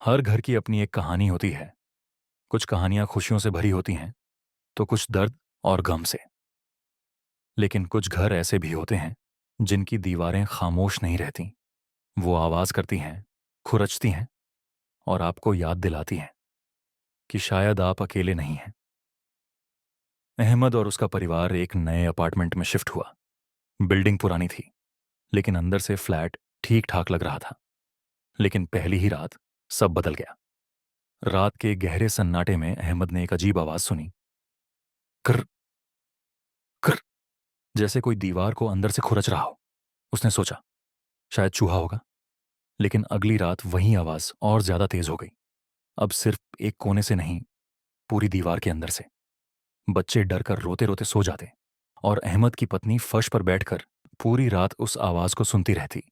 हर घर की अपनी एक कहानी होती है। कुछ कहानियां खुशियों से भरी होती हैं, तो कुछ दर्द और गम से। लेकिन कुछ घर ऐसे भी होते हैं जिनकी दीवारें खामोश नहीं रहती। वो आवाज करती हैं, खुरचती हैं और आपको याद दिलाती हैं कि शायद आप अकेले नहीं हैं। अहमद और उसका परिवार एक नए अपार्टमेंट में शिफ्ट हुआ। बिल्डिंग पुरानी थी, लेकिन अंदर से फ्लैट ठीक ठाक लग रहा था। लेकिन पहली ही रात सब बदल गया। रात के गहरे सन्नाटे में अहमद ने एक अजीब आवाज सुनी। कर कर, जैसे कोई दीवार को अंदर से खुरच रहा हो। उसने सोचा शायद चूहा होगा, लेकिन अगली रात वही आवाज और ज्यादा तेज हो गई। अब सिर्फ एक कोने से नहीं, पूरी दीवार के अंदर से। बच्चे डर कर रोते रोते सो जाते और अहमद की पत्नी फर्श पर बैठकर पूरी रात उस आवाज को सुनती रहती।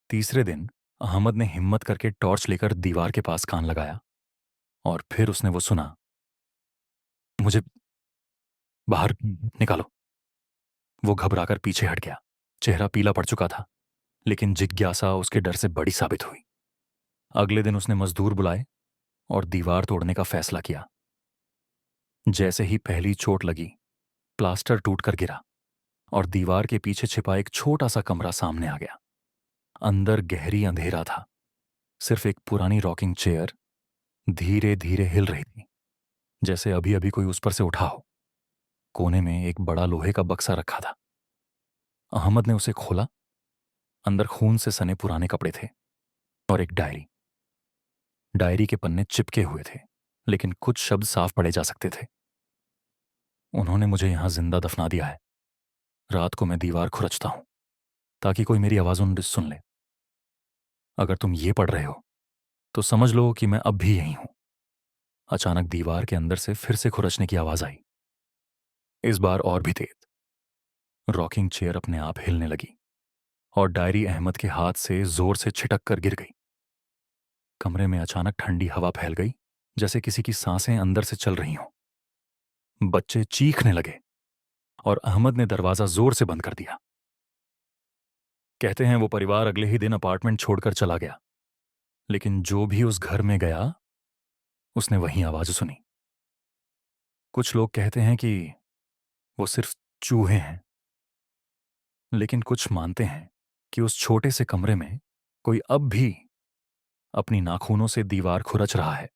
तीसरे दिन अहमद ने हिम्मत करके टॉर्च लेकर दीवार के पास कान लगाया और फिर उसने वो सुना, मुझे बाहर निकालो। वो घबराकर पीछे हट गया। चेहरा पीला पड़ चुका था, लेकिन जिज्ञासा उसके डर से बड़ी साबित हुई। अगले दिन उसने मजदूर बुलाए और दीवार तोड़ने का फैसला किया। जैसे ही पहली चोट लगी, प्लास्टर टूटकर गिरा और दीवार के पीछे छिपा एक छोटा सा कमरा सामने आ गया। अंदर गहरी अंधेरा था। सिर्फ एक पुरानी रॉकिंग चेयर धीरे धीरे हिल रही थी, जैसे अभी अभी कोई उस पर से उठा हो। कोने में एक बड़ा लोहे का बक्सा रखा था। अहमद ने उसे खोला। अंदर खून से सने पुराने कपड़े थे और एक डायरी। डायरी के पन्ने चिपके हुए थे, लेकिन कुछ शब्द साफ पढ़े जा सकते थे। उन्होंने मुझे यहां जिंदा दफना दिया है। रात को मैं दीवार खुरचता हूं ताकि कोई मेरी आवाज़ सुन ले। अगर तुम ये पढ़ रहे हो तो समझ लो कि मैं अब भी यहीं हूं। अचानक दीवार के अंदर से फिर से खुरचने की आवाज आई, इस बार और भी तेज। रॉकिंग चेयर अपने आप हिलने लगी और डायरी अहमद के हाथ से जोर से छिटक कर गिर गई। कमरे में अचानक ठंडी हवा फैल गई, जैसे किसी की सांसें अंदर से चल रही हों। बच्चे चीखने लगे और अहमद ने दरवाजा जोर से बंद कर दिया। कहते हैं वो परिवार अगले ही दिन अपार्टमेंट छोड़कर चला गया, लेकिन जो भी उस घर में गया उसने वही आवाज सुनी। कुछ लोग कहते हैं कि वो सिर्फ चूहे हैं, लेकिन कुछ मानते हैं कि उस छोटे से कमरे में कोई अब भी अपनी नाखूनों से दीवार खुरच रहा है।